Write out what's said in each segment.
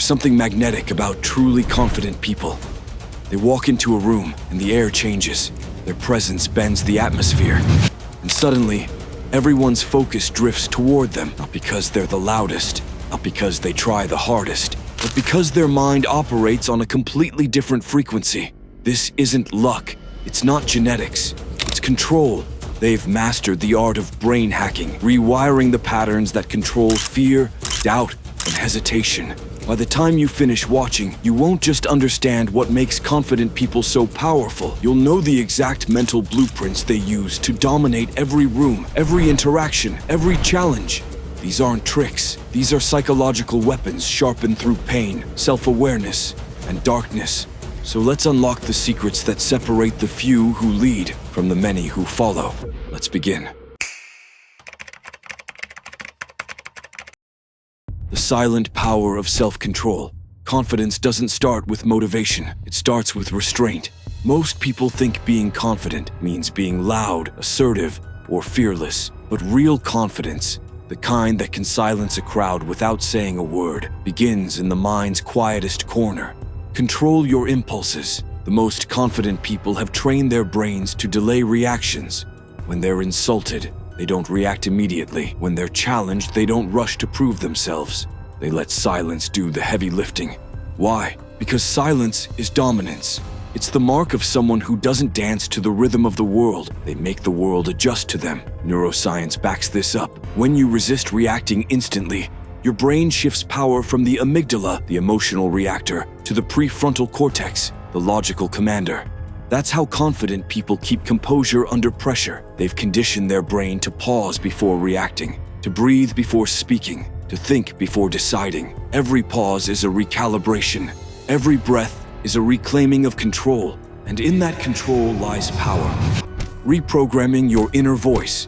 There's something magnetic about truly confident people. They walk into a room and the air changes. Their presence bends the atmosphere. And suddenly, everyone's focus drifts toward them, not because they're the loudest, not because they try the hardest, but because their mind operates on a completely different frequency. This isn't luck. It's not genetics. It's control. They've mastered the art of brain hacking, rewiring the patterns that control fear, doubt, and hesitation. By the time you finish watching, you won't just understand what makes confident people so powerful. You'll know the exact mental blueprints they use to dominate every room, every interaction, every challenge. These aren't tricks. These are psychological weapons sharpened through pain, self-awareness, and darkness. So let's unlock the secrets that separate the few who lead from the many who follow. Let's begin. The silent power of self-control. Confidence doesn't start with motivation. It starts with restraint. Most people think being confident means being loud, assertive, or fearless. But real confidence, the kind that can silence a crowd without saying a word, begins in the mind's quietest corner. Control your impulses. The most confident people have trained their brains to delay reactions. When they're insulted, they don't react immediately. When they're challenged, they don't rush to prove themselves. They let silence do the heavy lifting. Why? Because silence is dominance. It's the mark of someone who doesn't dance to the rhythm of the world. They make the world adjust to them. Neuroscience backs this up. When you resist reacting instantly, your brain shifts power from the amygdala, the emotional reactor, to the prefrontal cortex, the logical commander. That's how confident people keep composure under pressure. They've conditioned their brain to pause before reacting, to breathe before speaking, to think before deciding. Every pause is a recalibration. Every breath is a reclaiming of control. And in that control lies power. Reprogramming your inner voice.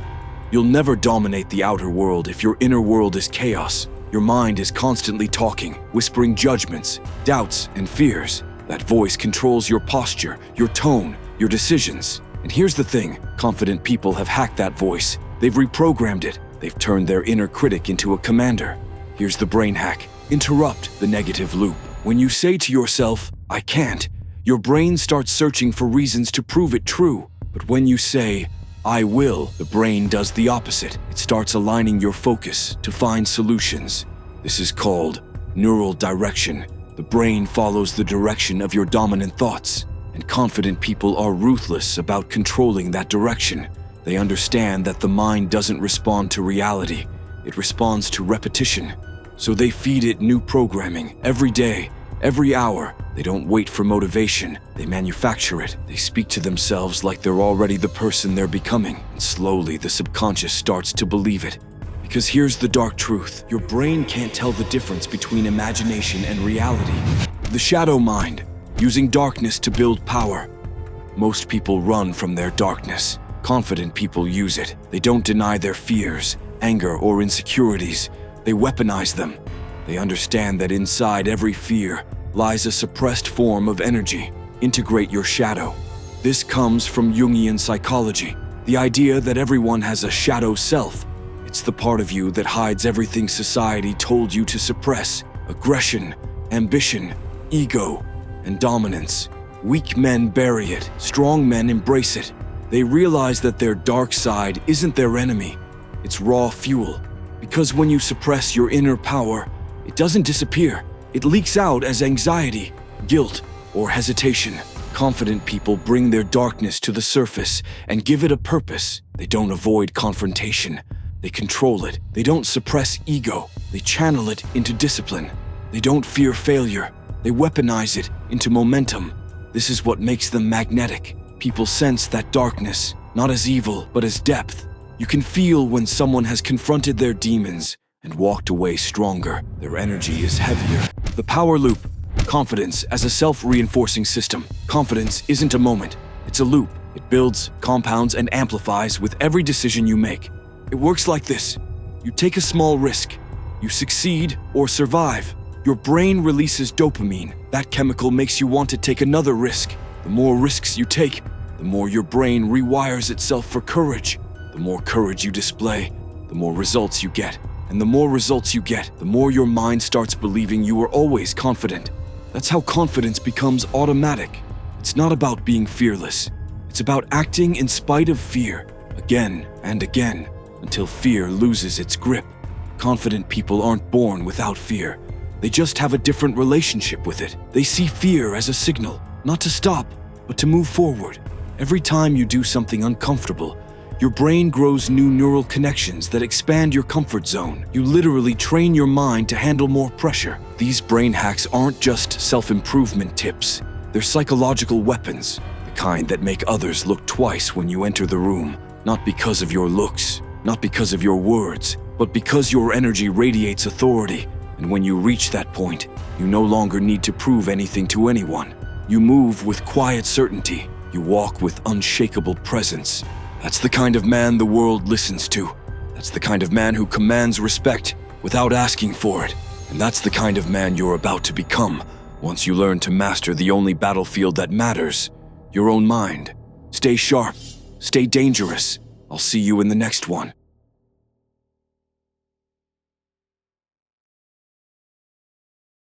You'll never dominate the outer world if your inner world is chaos. Your mind is constantly talking, whispering judgments, doubts, and fears. That voice controls your posture, your tone, your decisions. And here's the thing, confident people have hacked that voice. They've reprogrammed it. They've turned their inner critic into a commander. Here's the brain hack. Interrupt the negative loop. When you say to yourself, "I can't," your brain starts searching for reasons to prove it true. But when you say, "I will," the brain does the opposite. It starts aligning your focus to find solutions. This is called neural direction. The brain follows the direction of your dominant thoughts, and confident people are ruthless about controlling that direction. They understand that the mind doesn't respond to reality, it responds to repetition. So they feed it new programming every day, every hour. They don't wait for motivation, they manufacture it. They speak to themselves like they're already the person they're becoming, and slowly the subconscious starts to believe it. Because here's the dark truth, your brain can't tell the difference between imagination and reality. The shadow mind, using darkness to build power. Most people run from their darkness. Confident people use it. They don't deny their fears, anger, or insecurities. They weaponize them. They understand that inside every fear lies a suppressed form of energy. Integrate your shadow. This comes from Jungian psychology, the idea that everyone has a shadow self. It's the part of you that hides everything society told you to suppress: aggression, ambition, ego, and dominance. Weak men bury it, strong men embrace it. They realize that their dark side isn't their enemy, it's raw fuel. Because when you suppress your inner power, it doesn't disappear. It leaks out as anxiety, guilt, or hesitation. Confident people bring their darkness to the surface and give it a purpose. They don't avoid confrontation. They control it. They don't suppress ego. They channel it into discipline. They don't fear failure. They weaponize it into momentum. This is what makes them magnetic. People sense that darkness, not as evil, but as depth. You can feel when someone has confronted their demons and walked away stronger. Their energy is heavier. The power loop. Confidence as a self-reinforcing system. Confidence isn't a moment. It's a loop. It builds, compounds, and amplifies with every decision you make. It works like this. You take a small risk. You succeed or survive. Your brain releases dopamine. That chemical makes you want to take another risk. The more risks you take, the more your brain rewires itself for courage. The more courage you display, the more results you get. And the more results you get, the more your mind starts believing you are always confident. That's how confidence becomes automatic. It's not about being fearless. It's about acting in spite of fear, again and again, until fear loses its grip. Confident people aren't born without fear. They just have a different relationship with it. They see fear as a signal, not to stop, but to move forward. Every time you do something uncomfortable, your brain grows new neural connections that expand your comfort zone. You literally train your mind to handle more pressure. These brain hacks aren't just self-improvement tips. They're psychological weapons, the kind that make others look twice when you enter the room. Not because of your looks, not because of your words, but because your energy radiates authority. And when you reach that point, you no longer need to prove anything to anyone. You move with quiet certainty. You walk with unshakable presence. That's the kind of man the world listens to. That's the kind of man who commands respect without asking for it. And that's the kind of man you're about to become once you learn to master the only battlefield that matters, your own mind. Stay sharp. Stay dangerous. I'll see you in the next one.